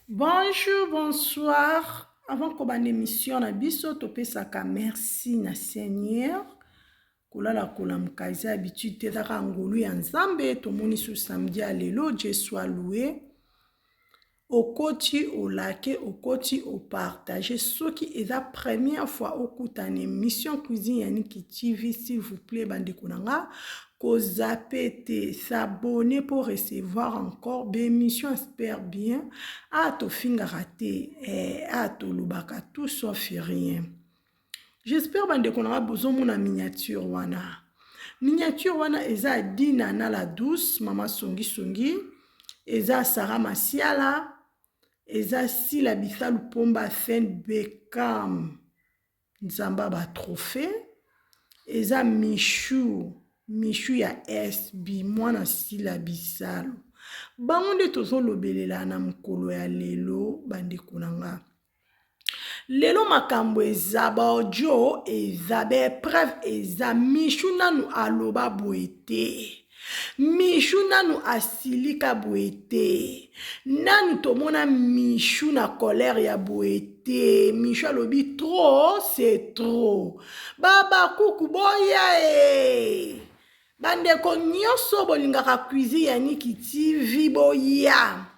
Bonjour, bonsoir. Avant qu'on ait émission na biso topesaka merci na Seigneur. Kolala kolamuka eza habitude te ezaka ngolu ya Nzambe tomoni su samedi ya lelo Dieu soit loué. Okoti olake okoti opartage soki eza première fois okutana émission cuisine ya Niki TV s'il vous plaît bandeko nanga ko zappe te s'abonner pour recevoir encore d'émissions espère bien to fingaka te to lubaka tout sauf rien. J'espère bandeko nanga bozomona miniature wana eza Dina na la douce mama songi songi eza Sarah Masiala eza Sila Bisalu Pomba Fen Bekam Nzamba ba trophée eza Michou ya SB mwana Sila Bisalu bango nde tozolobelela na mokolo ya lelo bandeko nanga. Lelo makambo eza ba audio eza ba preuve eza Michou nanu aloba boye te. Michou nanu asilika boye te. Nanu tomona Michou na colère ya boye te. Michou alobi trop c'est trop. Baba kuku boya bandeko nyonso bolingaka cuisine ya Niki TV boya.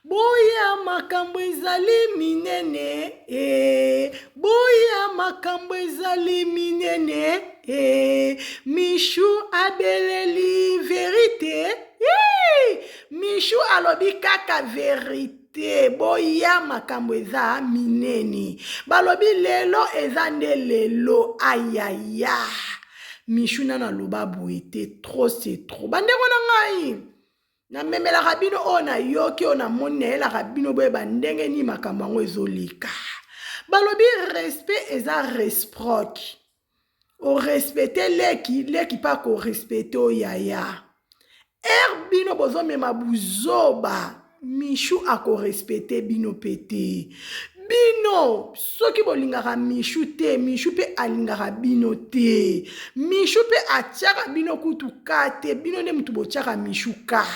Boya makambo ezali minene boya makambo ezali minene Michou abeleli vérité Michou alobi kaka vérité boya makambo eza minene balobi lelo eza nde lelo ayaya Michou nana loba boye te trop c'est trop bandeko na ngai na memela rabino ona yoki ona mone la rabino boye bandenge ni makambo yango ezolika balobi respect eza reciproque o respecte leki pa ko respecte o yaya bino bozo mema buzoba Michou ako respecte bino pete bino soki bolingaka Michou te Michou pe alingaka bino te Michou pe atiaka bino kutuka te bino nde mutu botiaka Michou ka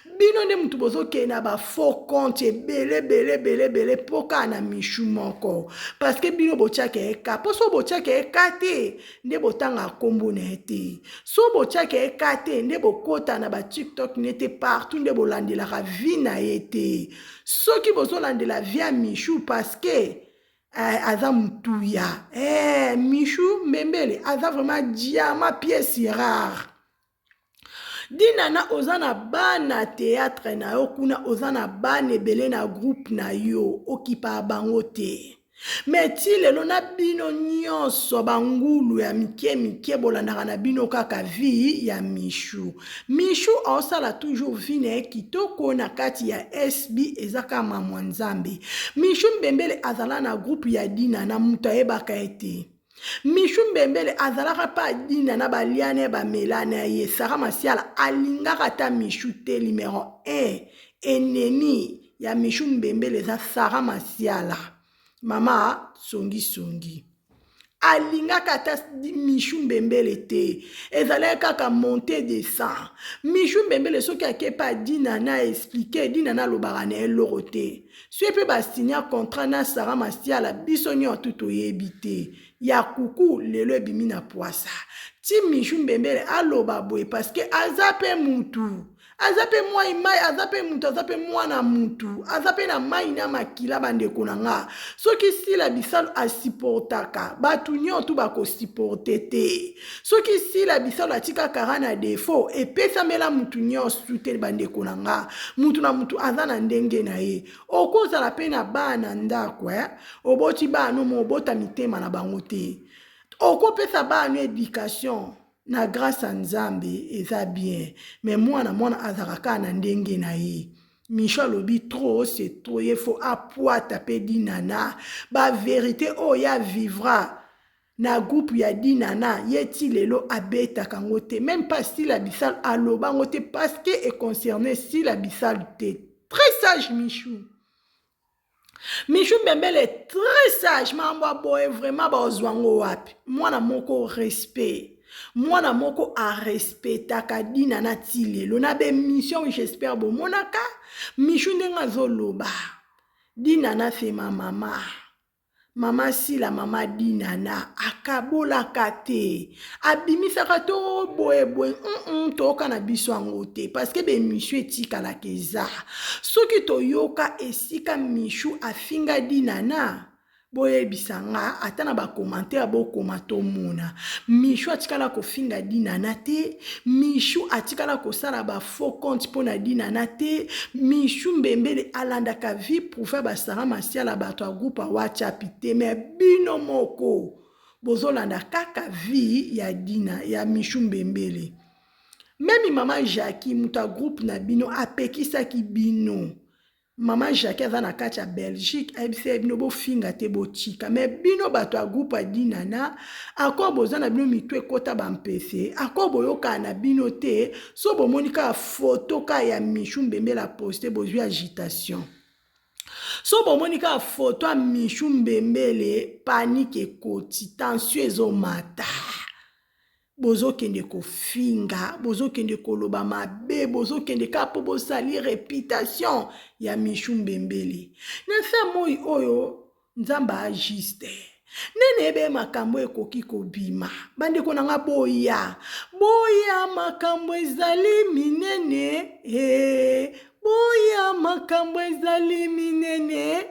bino nde mutu bozoke na ba faux compte bele poka na Michou moko parce que bino botiaka eka po so botiaka eka te nde botanga kombo na te so botiaka eka te nde bokota na ba TikTok nete partout nde bolandelaka vie na ye te soki bozolandela vie ya Michou parce que aza mutuya Michou mbembele aza vraiment diamant pièce rare. Dina na ozana bana théâtre na yo kuna ozana bana ebele na groupe na yo okipa bango te. Mais ti lelo na bino nyonso bangulu ya mike bolandaka na bino kaka vie ya Michou. Michou osala toujours vie na kitoko na kati ya SB ezaka mamwa Nzambe. Michou mbembele azala na groupe ya Dina na mutu ayebaka ete. Michou mbembele azalaka pa Dina na baliane bamelane ye Sarah Masiala alingaka ta Michou te numéro 1 ennemi ya Michou mbembele za Sarah Masiala mama songi alingaka ta Michou mbembele te ezalaka kaka monter descend Michou mbembele soki akepa Dina na expliquer Dina na lobaka na eloko te so pe ba signer contrat na Sarah Masiala biso nyo tuto yebite ya kuku lelo ebimi na poasa ti Michou mbembele aloba boye parce que azape mutu azape moi mai azape mutu azape mwana mutu azape na mai na makila bandeko na nga soki Sila Bisalu asupportaka batu nyoto bako supporte te soki Sila Bisalu atika kara na défaut epesamela mutu nyonso te bandeko na nga mutu na mutu aza na ndenge na ye okozala pe na bana ndako oboti bana mo obota mitema na bango te okopesa bana éducation na grâce à Nzambe eza bien mais mwana azalaka na ndenge na ye Michou alobi trop c'est trop il faut apoata pe Dinana ba vérité ya vivra na groupe ya Dinana yeti lelo abetaka ngo te même pas Sila Bisalu aloba ngo te parce que est concerné Sila Bisalu te très sage Michou mbembele est très sage mamba boye vraiment bazwango wapi mwana moko respect mwana moko a respectaka Dina na ti lelo na be mission j'espère bomonaka Michou ndenga zoloba Dinana c'est ma maman. Mama Sila, mama Dinana, akabola kate, abimisaka to boye boye, toka na biso angote, parce que be mishu etika la keza. Soki to yoka esika mishu afinga Dinana, boye bisanga, atana ba commentaire bo komato mona. Mishu atikala ko finga Dinana te, mishu atikala ko sala ba faux compte pona Dinana te, mishu mbembele alandaka vie pour faire ba sara masiala bato a groupe a WhatsApp te, mais bino moko bozolanda kaka vie ya Dina ya mishu mbembele. Même maman Jackie muta groupe na bino apekisaki bino. Maman Jackie aza na kati ya Belgique, aibise bino bo finga te bo chika, mais bino bato a groupe a Dinana, ako boza na bino mitwe kota bampese, ako boyoka na bino te, so bomonika photo ka ya mishu mbembele a poste bozwi agitation. So bomonika photo a mishu mbembele, panique ekoti, tension ezomata. Bozo kende ko finga, bozo kende ko loba mabe, bozo kende kapo bosali réputation ya mishu mbembele. Nese moi oyo nzamba agiste. Nene ebe makambo ekoki kobima. Bande konanga boya. Boya makambo ezali minene. Boya makambo ezali minene.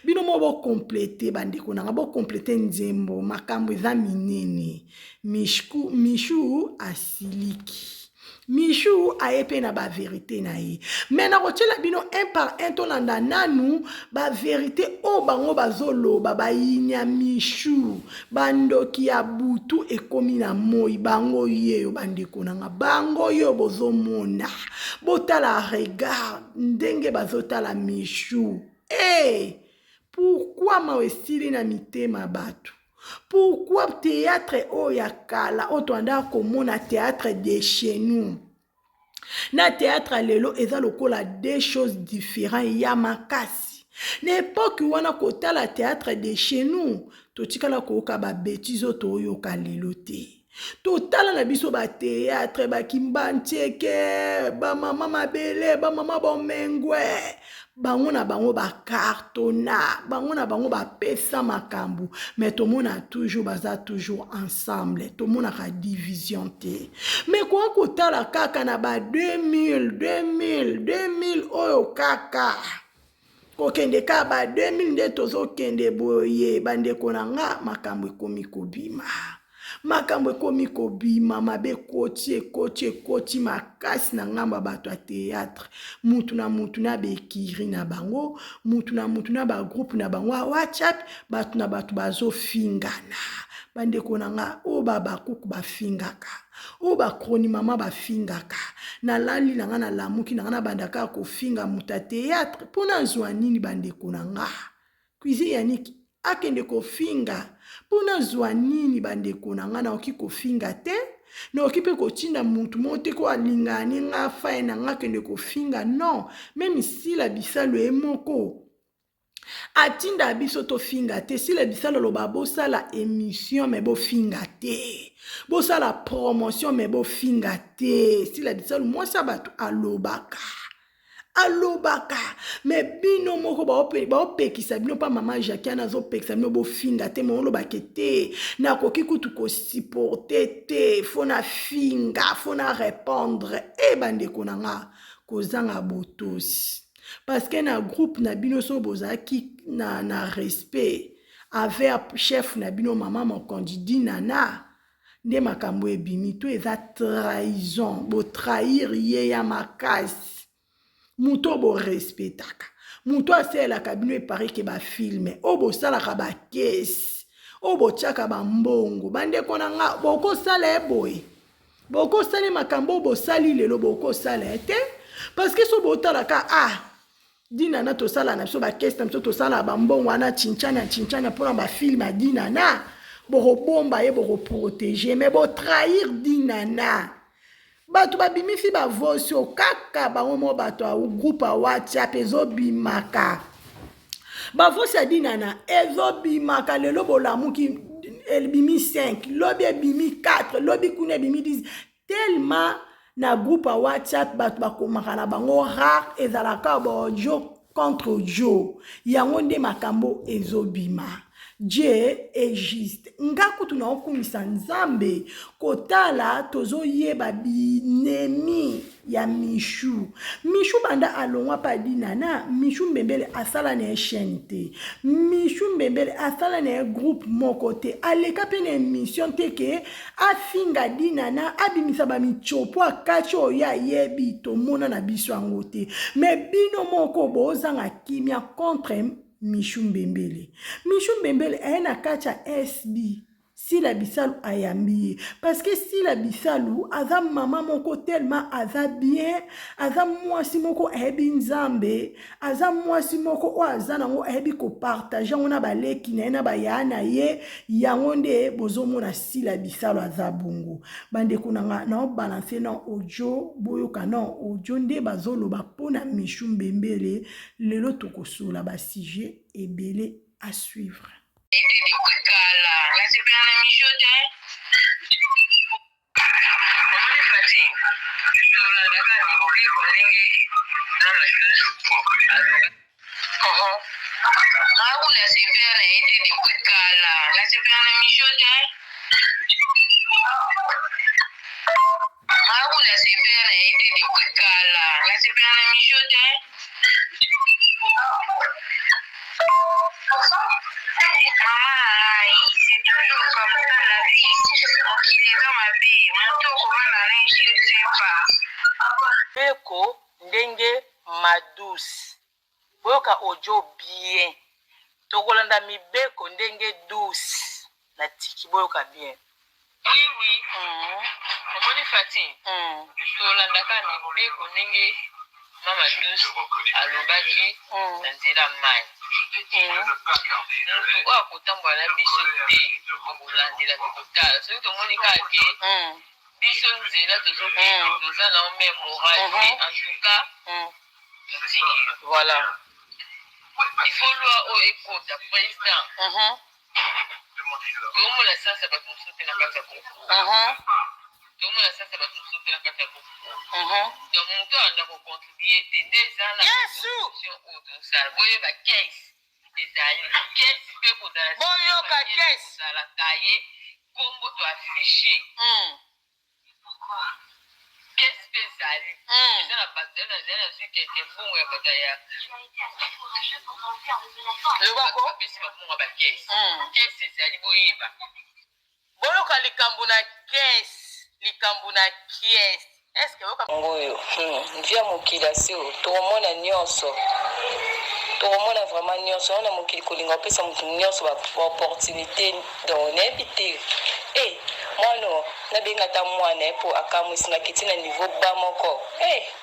Bino mo bo complete bande konanga bo complete nzembo makambo ezali minene. Mishu asiliki. Mishu ayepe na ba vérité na ye. Mais na kotiela bino un par un tolanda nanu ba vérité o bango bazolo ba yinya mishu bandoki ya butu ekomi na moi bango yeyo bandeko nanga bango yo bozomona botala regard ndenge bazotala mishu. Pourquoi mawesili na mitema batu? Pourquoi théâtre oyakala otoanda komona théâtre de chez nous? Na théâtre lelo eza lokola deux choses différentes ya makasi. N'époque wana kotala théâtre de chez nous, totikala koyoka ba bêtises otoyoka lelo te. Totala na biso ba théâtre ba kimbantieke, ba mama mabele, ba mama bomengwe. Bango na bango ba cartona, bango na bango ba pesa makambu, mais tout le monde a toujours baza toujours ensemble, tout le monde a division te. Mais quoi kotala kaka na ba 2000 oyo kaka. Kokende ka ba 2000 nde tozo kende boye bande konanga makambu ekomi kobima. Makambo ekomi kobima mabe koti makasi na ngamba bato a théâtre. Mutu na bekiri na bango, mutu na ba groupe na bango a WhatsApp, batu na batu bazo fingana. Bande konanga o baba kuku ba fingaka. O ba kroni mama ba fingaka. Na lali na nga na lamuki na nga na bandaka ko finga muta théâtre. Pona zwa nini bande konanga. Kuizi yaniki akende ko finga. Pona zwa nini bande konanga na oki ko finga te. Na oki pe ko tinda mutu mote ko alingani nga faye na nga kende ko finga. Non. Même si la bisalo emoko. Atinda biso to finga te. Si la bisalo lo ba bosa la émission me bo finga te. Bosa la promotion me bo finga te. Si la bisalo moi sa batu alobaka. Alobaka. Mais bino moko ba opekisa bino pa mama Jackie na zo pekisa bino bo finga te mo lobake te. Na koki kutu ko supporter te. Fona finga, fona répondre. Bande konanga kozanga botosi. Parce que na groupe na bino so bozaki na respect avec chef na bino maman mokondi Dinana nde makambo ebimi to eza trahison bo trahir ye ya makasi muto bo respectaka muto aselaka bino epari ke ba filme o bo salaka ba kesi o bo tiaka ba mbongo bande konanga boko sala eboye boko sala makambo bo sali lelo boko sala te parce que so bo talaka Dinana to sala na so ba kesta mso to sala ba mbongo wana chinchana pona ba film a Dinana bo bomba ye bo protéger mais bo trahir Dinana batu ba bimi fi ba voice o kaka ba mo batu a groupe a WhatsApp ezo bimaka ba voice a Dinana ezo bimaka lelo bo lamuki el bimi 5 lobi bimi 4 lobi kuna bimi 10 tellement na groupe a WhatsApp batu bakomaka na bango rare ezalaka bojo contre Joe. Yango nde makambo ezobima. Dieu est juste. Ngaku tunaokumisa nzambe kotala tozo yeba binemi ya Michou. Michou banda alongwa pa dinana, Michou Mbembele asala na chaîne te. Michou Mbembele asala na groupe moko te. Aleka pe na émission te ke afinga dinana abimisa ba michopo akati oya yebi to mona na biso yango te. Mais bino moko bozanga kimia contre Michou Mbembele. Michou Mbembele a kacha SB. Si la bisalu ayambi. Parce que si la bisalu, aza maman moko tellement aza bien, aza mwasi moko ebi nzambe, aza mwasi moko o aza nango ebi ko partager ona baleki na ba yana ye, yango nde bozomona si la bisalu aza bongo. Bande kunanga na o balancer na audio, boyo kana audio nde bazoloba pona Michou Mbembele, lelo tokosola ba sujet ebele à suivre. Beko ndenge madouce boyoka audio bien tokolanda mibeko ndenge douce na tiki boyoka bien. Oui omoni fati tolandaka mibeko ndenge mama douce alobaki na nzela mai moto oyo akotambola na biso te okolandela tokotala soki tomoni kake biso nzela toza na même morale mais en tout cas voilà il faut loi oyo ekota président tomona sasa bato mosusu te na kati ya groupe tomona sasa bato mosusu te na kati ya groupe donc moto anda kocontribue te nde eza na contribution oyo tosala boyeba kese ezali kese mpe kozala boyoka kese kozalaka ye kombo to affiché kese mpe ezali eza na bato na zwi keke mbongo ya bato ya lobako bapesi babongo ya bakese kese ezali boyeba boyoka likambo na kese likambo na kiese eske oyo via mokili asio tokomona nyonso tokomona vraiment nyonso wana mokili kolinga opesa motu nyonso baopportunité donc nayebi te mwana nabenga ta mwana po akamwisingaki ntina niveau ba moko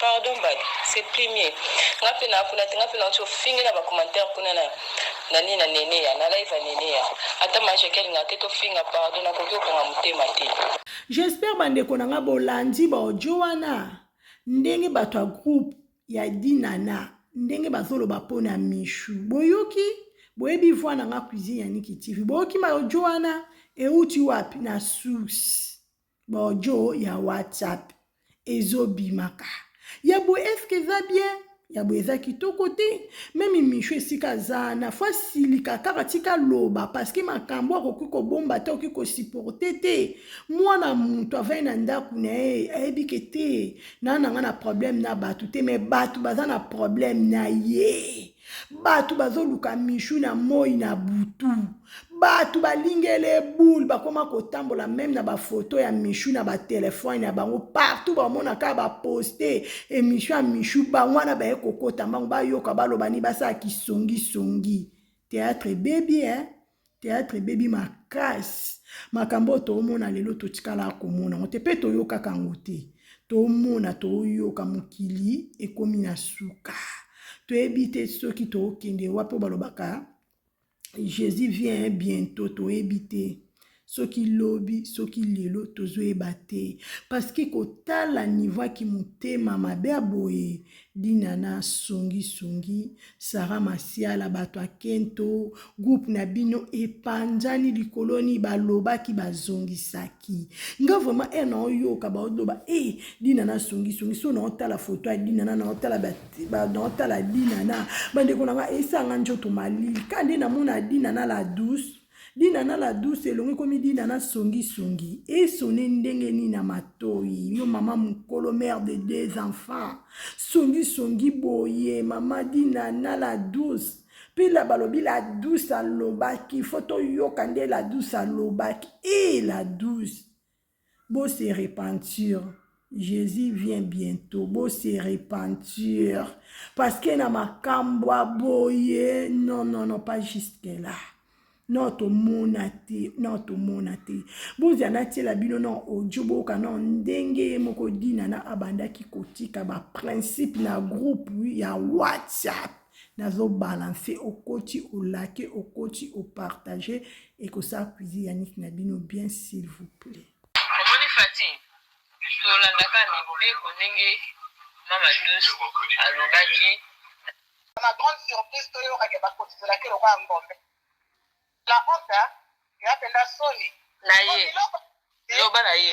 pardon badi c'est premier nga mpe naapuna te nga mpe nauti ofingi na bacommentaire kuna na nini na neneya na live ya neneya ata mashaki alinga te tofinga pardon nakoki okonga motema te. J'espère bandeko nanga bolandi baaudio wana ndenge bato ya groupe ya dinana ndenge bazoloba pona Michou boyoki boyebi voix nanga cuisine ya Niki TV boyoki baaudio wana euti wapi na source baaudio ya WhatsApp ezobimaka ya bo eske eza bien ya bo eza kitoko te meme Michou esika zana fwa silika kaka tika loba parce que makambo akoki kobomba te okoki kosupporte te mwana mutu avai na ndako na ye ayebike te nanga na problème na bato te me bato baza na problème na ye bato bazoluka Michou na moi na butu bato balingele boule bakoma kotambola même na bafoto ya Michou na batelefone na bango partout bamonaka baposte émission ya Michou bangwana baye kokota mbango bayoka baloba ni basala kisongi théâtre baby théâtre baby makasi makambo toomona lelo totikala komona ngo te mpe toyokaka ngo te toomona toyoka mokili ekomi na suka toyebi te soki tookende wapi balobaka Jésus vient bientôt toyebi te soki lobi soki lelo tozoyeba te parce que kotala niveau ki motema mabe aboye dinana songi Sara Masiala bato akento groupe na bino epanzani likoloni balobaki bazongisaki nga vraiment na oyoka baodoba dinana songi so na otala photo ya dinana na otala dinana bandeko nanga esanga njoto malili kande na mona dinana la douce elongi komi dinana songi esone ndenge nini na matoi yo mama mukolo mère de 2 enfants songi boye mama dinana la douce puis la balobi la douce alobaki photo yoka nde la douce alobaki la douce beau se repentir Jésus vient bientôt beau se repentir parce que na makambo boye non pas jusque là non tomona te bozi anatiela bino na audio boyoka na ndenge moko dinana abandaki kotika baprincipe na groupe ya WhatsApp nazobalanse okoti olake okoti opartage ekosala cuisine yaniki na bino bien s'il vous plaît. Omoni Fati tolandaka mibeko ndenge mama douce alobaki ma grande surprise toyokaki bakotiselaki lokwa ngombe la honte yapenda soni na ye loba na ye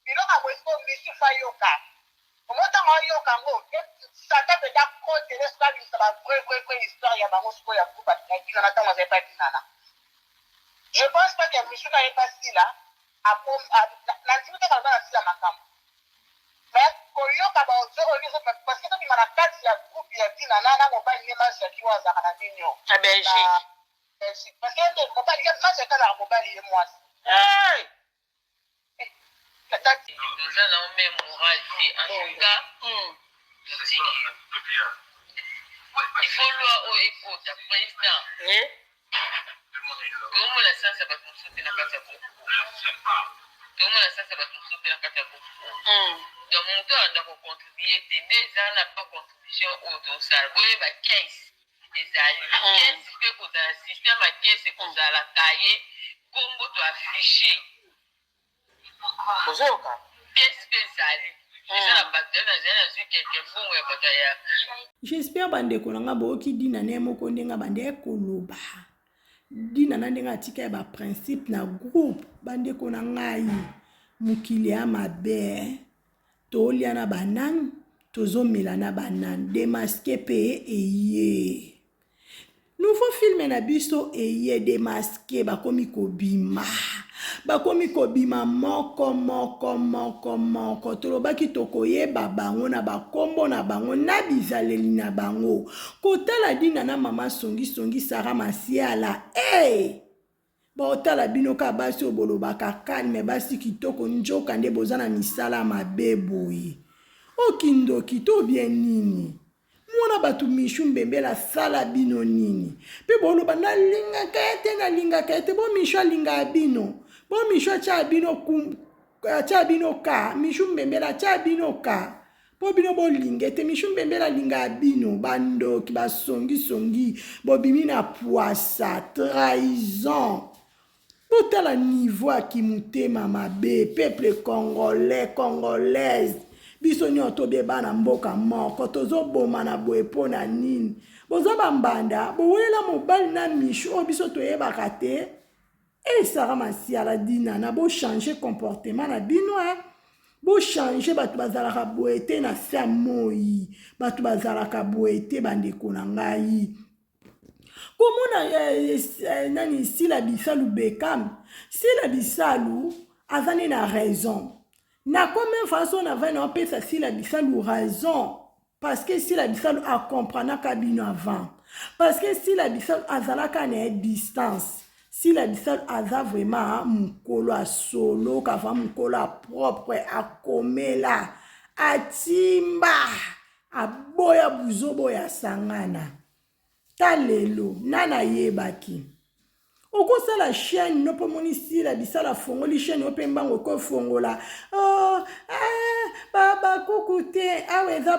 biloko boyiko misufa yoka omotanga oyoka ngo sata peda kotele soka bisa ba vrai histoire ya bango siko ya groupe atinakina na ntango azali patinana je pense pas que misuka ye pasila na ntimi kaka loba na sila makambo mais koyoka baozoroliso parce que tokima na kati ya groupe ya tinana na mobali ne masi yaki wa azaka na nini yo na Belgique parce que mobali ye masi akalaka mobali ye mwasi toza na ome moral te en tout cas il faut loi oyo ekota président toomona sansa bato mosusu te na kati ya groupe donc moto alanda kocontribue te nde eza na pa contribution oyo tosala boyeba case ezali case mpe kozala système ya case ekozala kaye kombo to affiché ozoyoka case mpe ezali eza na bato ezali nazwi kelke mbongo ya bato ya j'espère bandeko nanga boyoki dinana ye moko ndenge bande ekoloba dinana ndenge atika ya baprincipe na groupe bandeko na ngai mokili ya mabe tolia na banani tozomela na banani demaske pe eye nouveau film na biso eye demaske bakomi kobima moko tolobaki tokoyeba bango na bakombo na bango na bizaleli na bango kotala dinana mama songi Sara Masiala baotala bino ka basi obolobaka kalme basi kitoko njoka nde boza na misala mabe boye okindoki to bien nini mwana bato mishu mbembela sala bino nini pe boloba nalingaka ete bo mishu alinga bino bo mishu atia bino ka mishu mbembela atia bino ka po bino bolinga ete mishu mbembela alinga bino bandoki basongi bobimi na poisa trahison botala niveau ya kimutema mabe peuple congolaise biso nyonso tobieba na mboka moko tozoboma na boye mpo na nini boza bambanda bowelela mobali na mishu oyo biso toyebaka te Sara Masiala dinana bochange comportement na bino bochange bato bazalaka boye te na se ya moi bato bazalaka boye te bandeko na ngai komona nani Sila Bisalu Bekam Sila Bisalu azane na raison na combien façon na va na pesa Sila Bisalu raison parce que Sila Bisalu a comprenaka bino avant parce que Sila Bisalu azalaka na distance Sila Bisalu aza vraiment mukolo a solo kava mukolo a propre akomela atimba aboya buzobo ya sangana talelo nana yebaki okosala chaîne no pomoni Sila Bisalu fongoli chaîne opembango ko fongola bakukute aweza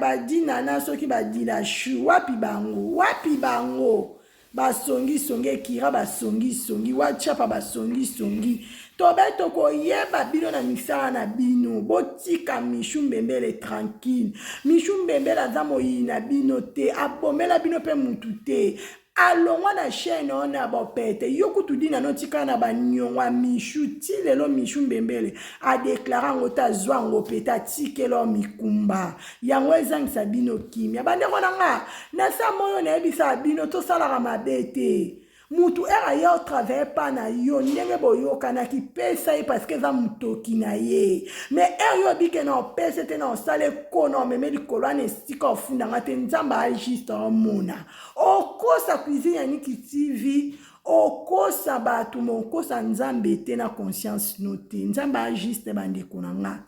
badinana soki badila shu wapi bango basongi songi kira basongi songi wachapa basongi songi tobeto koyeba bino na misala na bino botika Michou Mbembele tranquille Michou Mbembele aza moyi na bino te abomela bino pe mutu te alongwa na chaîne on a bopete yokutu dina notika na banyongwa Michou ti lelo Michou Mbembele a déclaré ngota zwango peta tikelo mikumba yango ezangisa bino kimia bandeko nanga na sa moyo na ebisa bino to sala mabe te mutu era ya travailler pa na yo ndenge boyoka na kipesa ye parce que za mutoki na ye mais yo bike na pesa te na sale kono meme likolo na sika ofunda ngate nzamba juste mona okosa cuisine ya Niki TV okosa batu mokosa nzambe te na conscience note nzamba juste bandeko na nga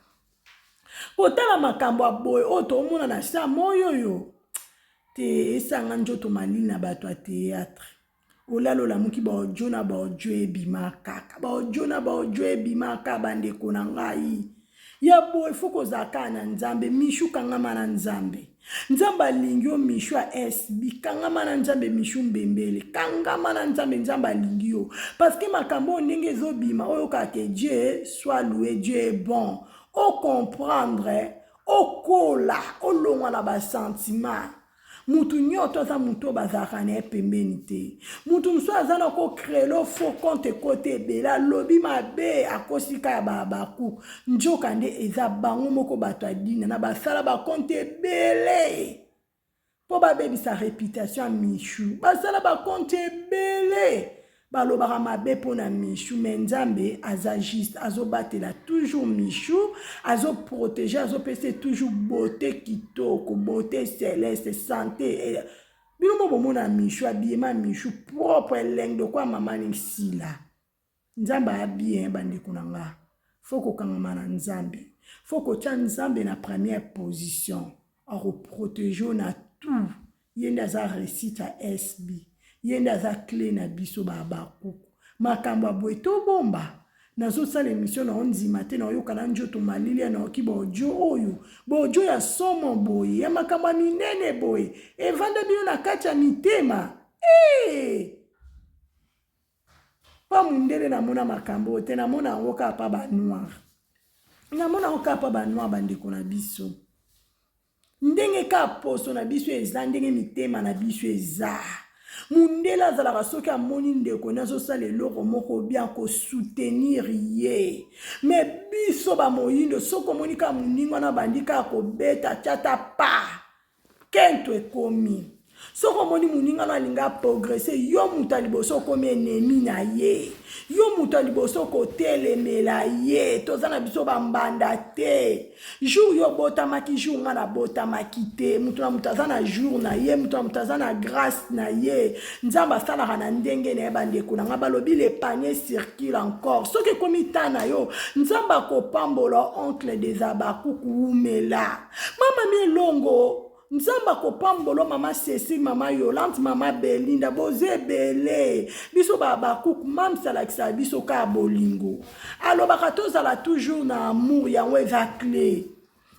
potala makambo aboy otomona na sa moyo yo te esanga njoto malili na bato ya théâtre olalo la muki ba ojo na ba ojo ebima kaka ba ojo ebima kaka bandeko na ngai ya boy foko zaka na nzambe Michou kangama na nzambe nzamba lingio Michou a SB kangama na nzambe Michou Mbembele kangama na nzambe nzamba lingio parce que makambo ndenge zobima oyo kake Dieu soit loué Dieu est bon o comprendre o kola o longwa na ba sentiment mutu nyoto za muto bazaka na pembeni te mutu mso azana ko krelo fo compte côté bela lobi mabe akosika ya babaku njoka nde eza bango moko bato adina na basala ba compte bele po babebisa réputation ya Michou basala ba compte bele balobaka mabe pona Michou mais nzambe aza juste azobatela toujours Michou azoprotéger azopesa toujours beauté kitoko beauté céleste santé bino mo bomona Michou abiyema Michou propre elenge de kwa mama nisila nzambe abien bandeko na nga foko kangama na nzambe foko tia nzambe na première position akoprotéger na tout yenda za réussite à SB yenda za clé na biso babakuku makambo aboy to bomba nazo sala émission na onzima te na oyoka na njoto malili na oki bojo oyo bojo ya somo boy ya makambo minene boy evanda bino na kati ya mitema pa mundele na mona makambo te na mona ngoka pa ba noir na mona ngoka pa ba noir bandeko na biso ndenge ka poso na biso eza ndenge mitema na biso eza mundela zalaka soki amoni ndeko nazosala eloko moko bien ko soutenir ye mais biso ba moyindo soko monika muninga na bandika ko beta chata pa kento ekomi soko moni muninga na linga progresser yo muta liboso komi ennemi na ye yo muta liboso ko telemela ye tozana biso bambanda te jour yo botamaki jour nga na botamaki te mutu na mutu aza na jour na ye mutu na mutu aza na grâce na ye nzambe asalaka na ndenge na ye bandeko na nga balobi le panier circule encore soki ekomi ta na yo nzambe akopambola oncle des abakuku umela mama milongo nzamba kopambolo mama Cécile mama Yolande mama Belinda boze bele biso babakuku mam salakisa biso ka bolingo alobaka tozala toujours na amour yango eza clé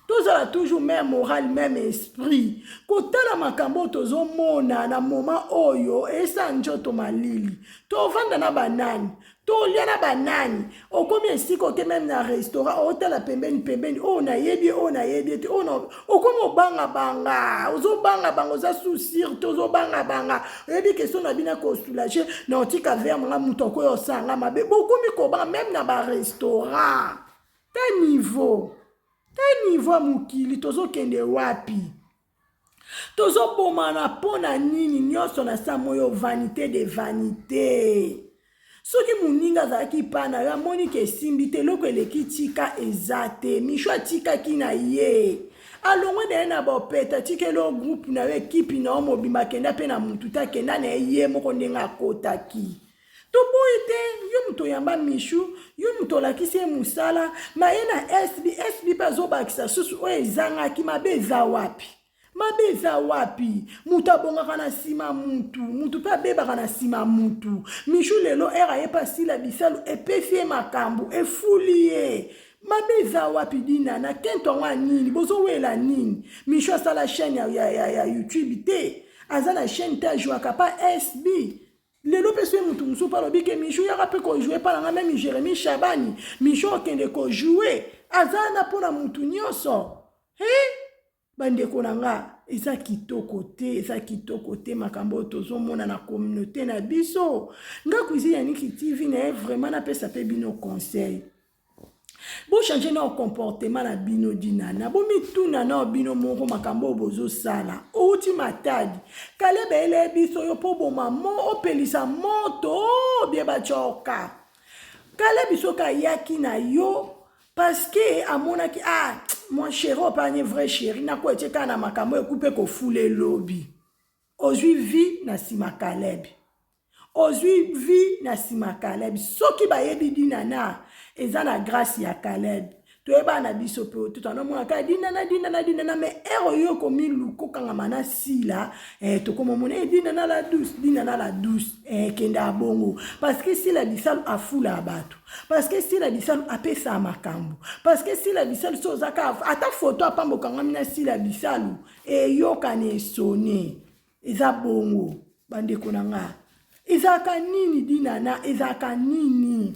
tozala toujours même moral même esprit kotala makambo tozomona na moma oyo esa njoto malili tovanda na banani tolia na banani okomi esika oke même na restaurant otala pembeni ona yebi te ona okomi obanga banga ozobanga banga oza sousir tozobanga banga yebi question na bina ko soulager na otika vers manga muto koyo sanga mabe bokomi kobanga même na ba restaurant ta niveau mukili tozokende wapi tozobomana pona nini nyonso na sa moyo vanité de vanité soki muninga azalaki pana yo amoni ke esimbi te eloko eleki tika eza te Michou atikaki na ye alongwe na ye na bopeta atikeli o groupe na yo ekipi na yo mobimba akenda mpe na mutu te akenda na ye moko ndenge akotaki toboyi te yo mutu oyamba Michou yo mutu olakisi ye mosala ma ye na SB mpe azobakisa susu oyo ezangaki mabe eza wapi mutu abongaka na nsima mutu mpe abebaka na nsima mutu Michou lelo era ye pasila bisalu epesi ye makambo efuli ye mabe eza wapi dina na kentongo nini bozowela nini Michou asala chaîne ya YouTube te azana chaîne ta jouaka pa SB lelo pe so mutu musu pa lobi ke Michou yaka pe ko jouer pa nga même Jérémy Chabani Michou okende ko jouer azana pona mutu nyonso bandeko nanga eza kitoko te makambo tozomona na communauté na biso nga kuizi Yannick TV na vraiment na pesa pe bino conseil bo changer na comportement na bino dinana bo mituna na bino moko makambo bozo sala outi matadi kalebe ele biso yo po boma mo opelisa moto bie bachoka kale biso ka yaki na yo parce que amonaki mon chéri opanye vrai chéri na ko eteka na makambo ekupe ko fule lobi ozwi vi na sima Caleb ozwi vi na sima Caleb soki bayebi dinana eza na grâce ya Caleb toyeba na biso pe tutana mona ka dinana mais ero yo komi luko kanga mana sila to komo mona dinana la douce kenda bongo parce que si la bisal afula bato parce que si la bisal apesa makambo parce que si la bisal sozaka ata photo apambo kanga mina si la bisalu yo kane sone eza bongo bandeko nanga ezaka nini dinana ezaka nini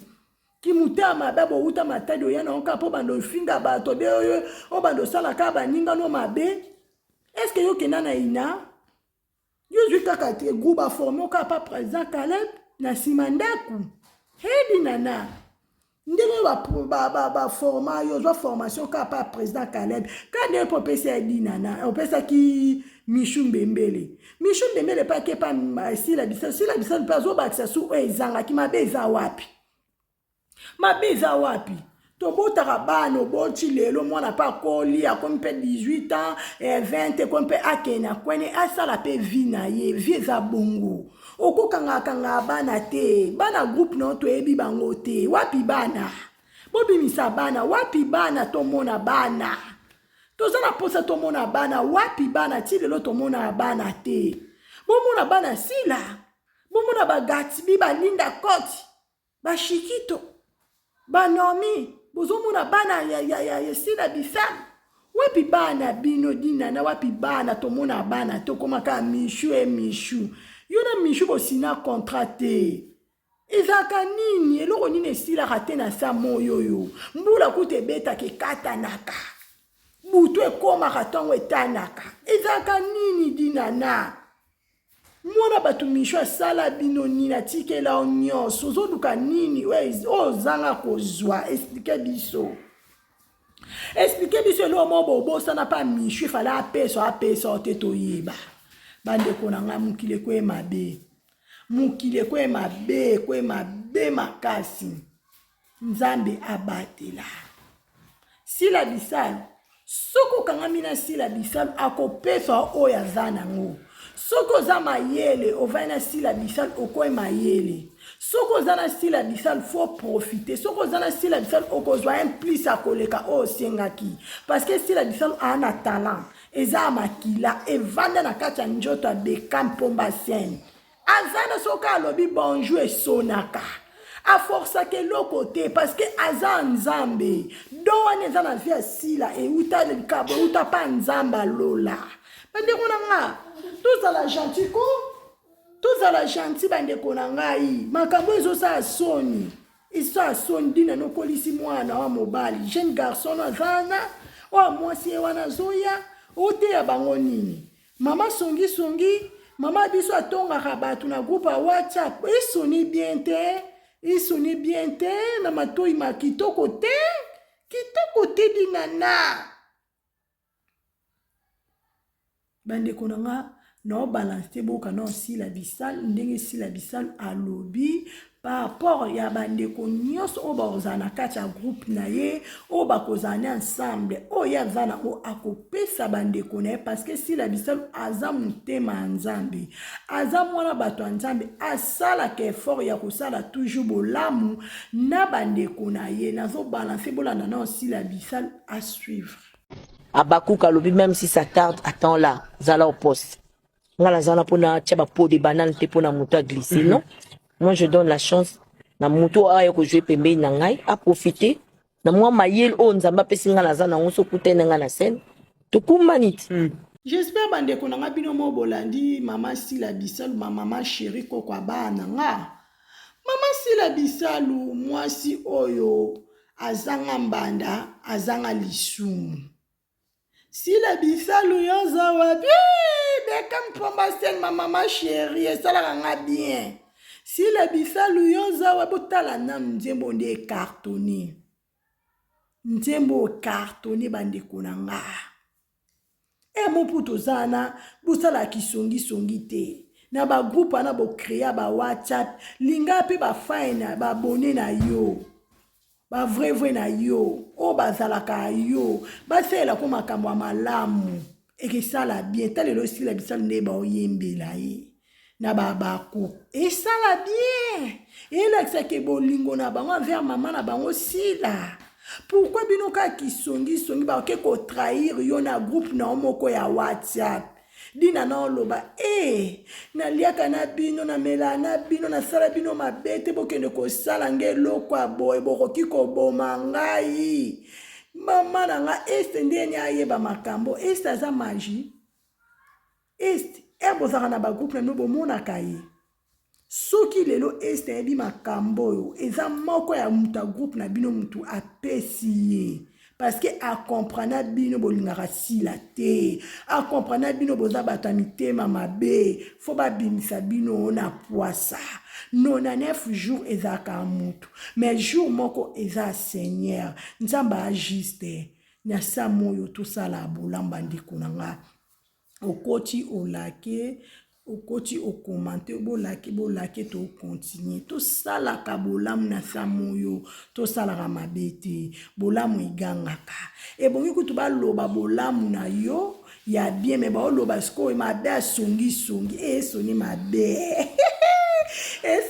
kimutama babo uta matadi oyana onka po bando finga bato be o bando sala ka baninga no mabe est-ce que yo kenana ina yo juka ka te groupe formé ka pa président Caleb na simandaku hedi nana ndenge ba forma yo zo formation ka pa président Caleb ka ne po pesa dinana o pesa ki Michou Mbembele pa ke pa si la bisal pa zo ba su ezanga ki mabe za wapi mabeza wapi tobotaka bana oboti lelo mwana pa koli akomi mpe 18 ans 20 komi mpe akena kwene asala mpe vi na ye vi eza bongo okokangakanga bana te bana groupe na toyebi bango te wapi bana bobimisa bana wapi bana tomona bana toza na posa tomona bana wapi bana ti lelo tomona bana te bomona bana sila bomona bagatibi balinda koti bashikito banomi bozomona bana ya sila bisal wapi bana bino dinana wapi bana tomona bana tokomaka Michou yona Michou bosina contrat te ezaka nini eloko nini esilaka te na sa moyoyo mbula kuta ebetaka ekatanaka butu ekomaka ntongo etanaka ezaka nini dinana mwana bato Michou asala bino nini atikela nyonso ozoluka nini ozanga kozwa explike biso elo mo bobosana pa Michou fala apesa te toyeba bandeko na nga mokili kwe mabe makasi nzambe abatela sila bisalo soko kangamina sila bisalo akopesa oyo aza nango soko za mayele ovana sila bisal okoe mayele soko za na sila bisal faut profiter soko za na sila bisal okozwa un plus akoleka o sengaki parce que sila bisal ana talent eza makila evanda na kati ya njoto Bekam Pomba Sen azana soka alobi bonjour esonaka a force ke loko te parce que aza nzambe do wana eza na via sila euta likabo euta pa nzamba lola bandeko na nga tozala gentil bandeko na ngai makambo ezosala soni dina nokolisi mwana wa mobali jeune garçon azana oyo mwasi ye wana azoya oteya bango nini mama songi mama biso atongaka bato na groupe ya WhatsApp esoni bien te na matoi kitoko te dinana bandeko na nga no balance boka no sila bisal ndenge sila bisal alobi par rapport ya bandeko nyonso oyo bakozala na kati ya groupe na ye oyo bakozala ensemble oyo ye aza nango akopesa bandeko na ye parce que sila bisal aza motema ya nzambe aza mwana bato ya nzambe asalaka effort ya kosala toujours bolamu na bandeko na ye nazobalance bolanda na sila bisal à suivre. Abakouk alobi même si ça tarde, attends là, zala au poste. Ngala zala pona tchaba pot de banane te pona moto à glisser, non? Moi je donne la chance na moto a yoko jouer pembe na ngai à profiter. Na moi mayel o nzamba pesi ngala zala on so kute nga na scène. To kumanit. J'espère bande konanga bino mo bolandi mama Sila Bisalu mama chérie koko abana nga. Mama Sila Bisalu mwasi oyo azanga mbanda azanga lisumu. Sila Bisalu yoza wapi beka mpomba sen mama chérie esalaka nga bien. Sila Bisalu yoza wabotala na nzembo nde cartonné. Nzembo cartonné bande konanga. E moputo zana busala kisongi songi te. Na ba groupe na bo créer ba WhatsApp linga pe ba fine ba abonné na yo. Ba vrai na yo. O bazalaka yo. Ba sela ko makambo malamu. E ke sala bien talelo Sila Bisalu ne ba oyembela ye. Na ba ko. E sala bien. E la ke bolingo na bango envers maman na bango Sila. Pourquoi bino ka kisongi songi ba ke ko trahir yo na groupe na moko ya WhatsApp dina na oloba na liaka na bino na mela na bino na sala bino mabete bokende ko sala ngelo kwa boy bokoki ko boma ngai mama na nga ndeni ayeba makambo za magie bozaka na ba groupe na no bomona kaye. Soki lelo ebi makambo yo eza moko ya muta groupe na bino mutu apesi ye parce que a comprendre bino bolingaka Sila te a comprendre bino boza bato mitema mabe fo babimisa bino na poisa 99 jours ezaka mutu mais jour moko eza Seigneur nzamba ajuste na sa moyo tosala bolamba ndiko nanga okoti olake okoti okomante bolake to continue to sala ka bolamu na samoyo to sala ka mabete bolamu igangaka e bongi kutu ba loba bolamu na yo ya bien me ba loba sko mabe songi soni mabe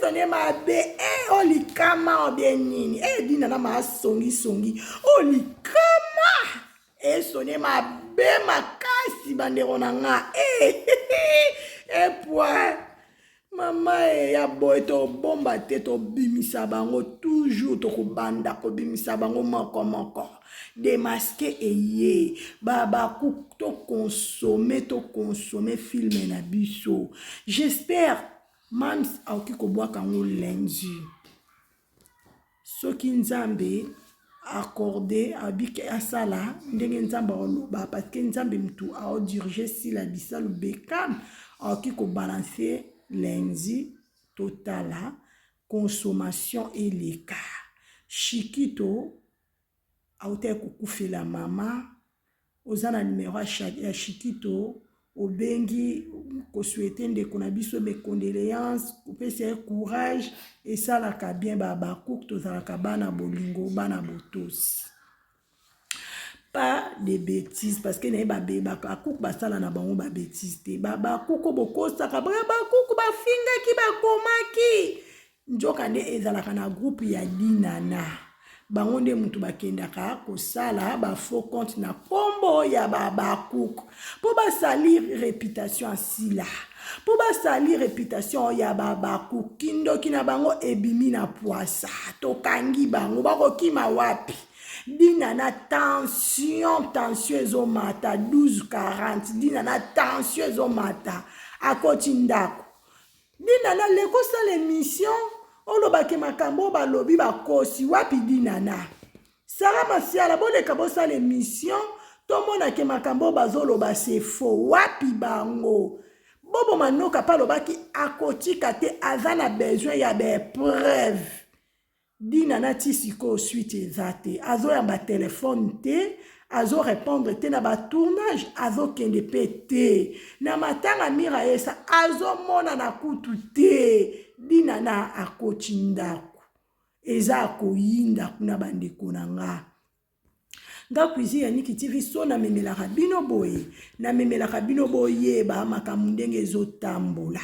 soni mabe olikama obienini dina na ma songi olikama soni mabe makasi bandero na nga point mama ya boy to bomba te to bimisa bango toujours to kubanda ko bimisa bango moko démasquer eye baba ku to consommer film na biso. J'espère mams auki ko bwa kango lundi soki nzambe accordé abike asala ndenge nzamba oloba parce que nzambe mtu a diriger Sila Bisalu bekam auki ko balancer lundi totala consommation et l'écart Chikito aute kukufela mama ozana numéro ya Chikito obengi ko souhaiter ndeko na biso be condoléances kopesa courage et ça la ka bien baba cook tozalaka bana bolingo bana botosi pas de bêtises parce que na ba cook basala na bango ba bêtises te baba cook bokosa ka ba cook ba finga ki ba komaki njoka nde ezalaka na groupe ya dinana bango nde mutu bakendaka kosala ba faux compte na kombo ya baba cook po ba salir réputation Sila po ba salir réputation ya baba cook kindoki na bango ebimi na poisa to kangi bango bakokima wapi dina na tension ezomata 1240 dina na tension ezomata akoti ndako dina na leko sala émission olobake makambo balobi bakosi wapi dinana Sara Masiala boleka bosala émission tomona ke makambo bazoloba c'est faux wapi bango bobo manoka palobaki akotika te azana besoin ya be preuve dinana tisiko suite ezate azo ya ba téléphone te azo répondre te na ba tournage azo kende pété na matanga mira esa azo mona na kutu te dinana akoti ndako eza koyinda kuna bandeko na nga cuisine ya Niki TV so na memelaka bino boye na memelaka bino boye ba makambo ndenge ezotambola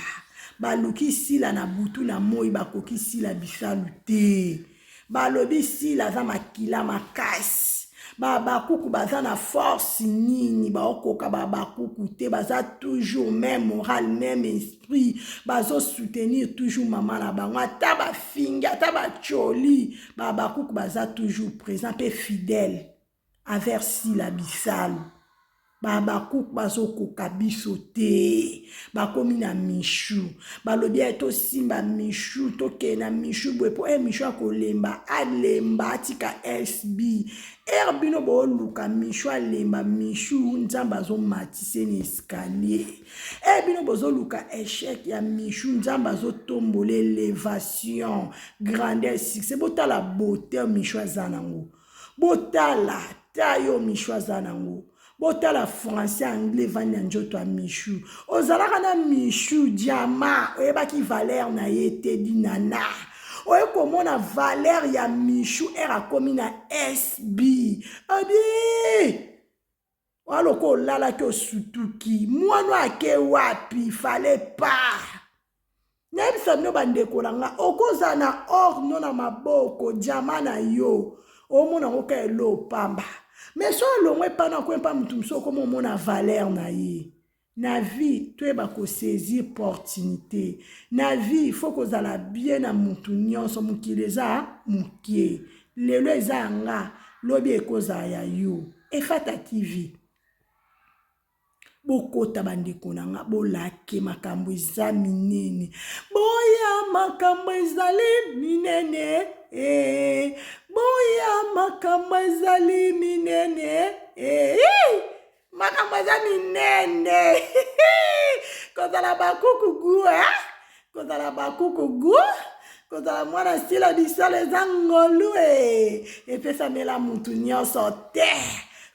baluki Sila na butu na moi bakoki Sila Bisalu te balobi Sila za makila makasi bakuku baza na force nini baokoka bakuku te baza toujours même moral même esprit bazo soutenir toujours maman na bango ata bafinga ata bacholi bakuku baza toujours présent pe fidèle envers Sila Bisalu babakouk bazokoka biso te bakomi na mishu balobi eto simba mishu toke na mishu boye po mishu akolemba alemba atika sb bino booluka mishu alemba mishu nzambe azomatise na escalier bino bozoluka échec ya mishu nzambe azotombola élévation grandeur succès botala beauté mishu aza nango botala tayo mishu aza nango botala français anglais vandi na nzoto ya mishu ozalaka na mishu diama oyebaki valeur na ye te dinana oye komona valeur ya mishu akomi na sb abi waloko olalaki osutuki mwana ake wapi fale pa nayebisa bino bandeko na nga okozala na or no na maboko diama na yo omona ngoka elo pamba mais so longwe pana kwempa mutu msoko momona valeur na ye na vie toyeba kosaisir opportunité na vie il faut kozala bien na mutu nyonso mokili eza mokie lelo eza nga lobi ekozala ya yo efata tv bokota bandeko na nga bolake makambo eza minene boya makambo ezali minene boya makambo ezali minene makambo eza minene kozala bakuku gu kozala bakuku gu kozala mwana sila bisala eza ngolu epesamela mutu nyonso te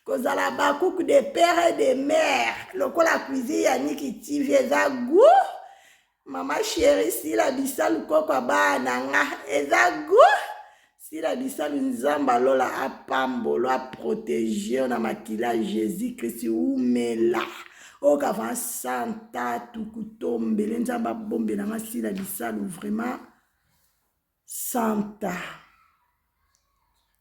kozala bakuku de père et de mère lokola cuisine ya Niki TV eza gu mama chérie sila bisalu koko abana nga eza gu sila bisalu nzamba lola apambolo aprotéger na makila Jésus Christ umela okava santa tukutombele nzamba bombela nga sila bisalu vraiment santa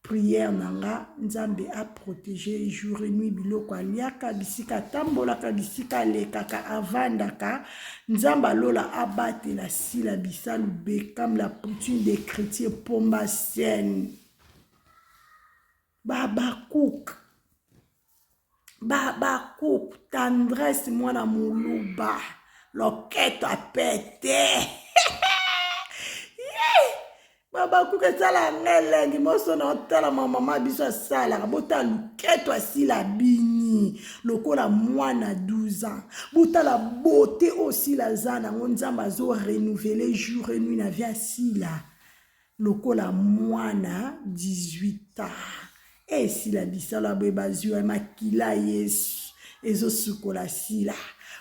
prière nanga nzambe a protéger jour et nuit biloko aliaka bisika tambolaka bisika lekaka avandaka nzamba lola abatela sila bisalu bekam la poutine des chrétiens pomba sen babakouk tendresse mwana muluba loquette a pété babakouk ezala ngelengi moso na otala mama biso asalaka bota luketo asila bini lokola mwana 12 ans botala beauté osila za nango nzambe azo renouveler jour et nuit na vie asila lokola mwana 18 ans esila bisala boye bazwi makila yesu ezosukola sila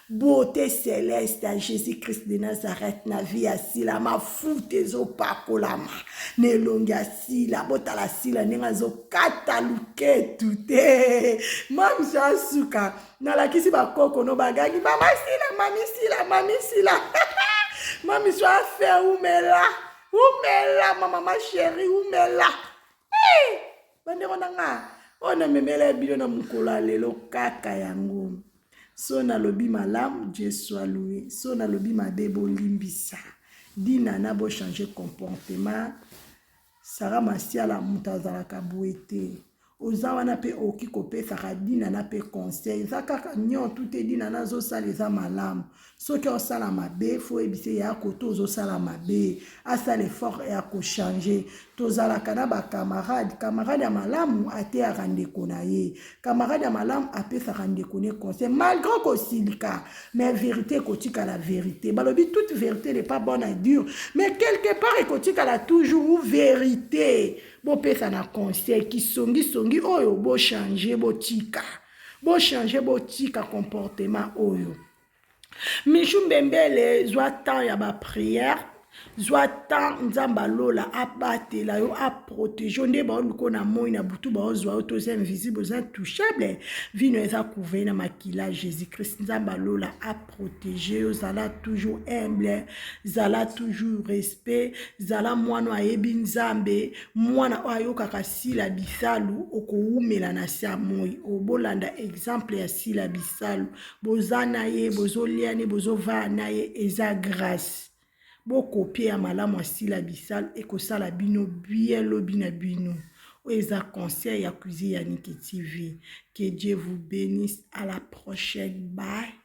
beauté céleste à Jésus-Christ de Nazareth na vie asila mafuta ezopakolama nelongi asila botala sila ndenge azokata luketu te mamiso asuka nalakisi bakoko no bagangi mami sila mamiso afe umela mama chérie umela bandeko nanga ona memela bino na mukolo lelo kaka yango so na lobi malamu Dieu soit loué so na lobi mabebo limbisa dina na bo changer comportement sara masiala mutazalaka bouete ozawana pe oki kopesaka dina na pe conseil zakaka nyon tout dina na zo sala eza malamu soki osala mabe fo ebise ya koto ozosala mabe asala effort ya ko changer tozalaka na ba camarade ya malamu ateyaka ndeko na ye camarade ya malamu apesaka ndeko ne conseil malgré kosilika mais vérité kotika la vérité balobi toute vérité n'est pas bonne à dire mais quelque part ekotika toujours vérité bo pesa na conseil qui songi oyo bo changer bo tika comportement oyo Michou Mbembele zwa temps ya ba prière zwa temps nzamba lola abatela yo a protéger nde ba luko na moi na butu ba zwa to c'est invisible c'est intouchable vino eza couvert na makila Jésus Christ nzamba lola a protéger yo zala toujours humble zala toujours respect zala mwana ayebi nzambe mwana ayoka kasila bisalu okoumela na sia moi obolanda exemple ya sila bisalu bozana ye bozoliane bozovana ye eza grâce bo kopie ya malamu asila bisalu ekosala bino bien lobi na bino Eza conseil ya cuisine Yannick TV. Que Dieu vous bénisse. À la prochaine. Bye.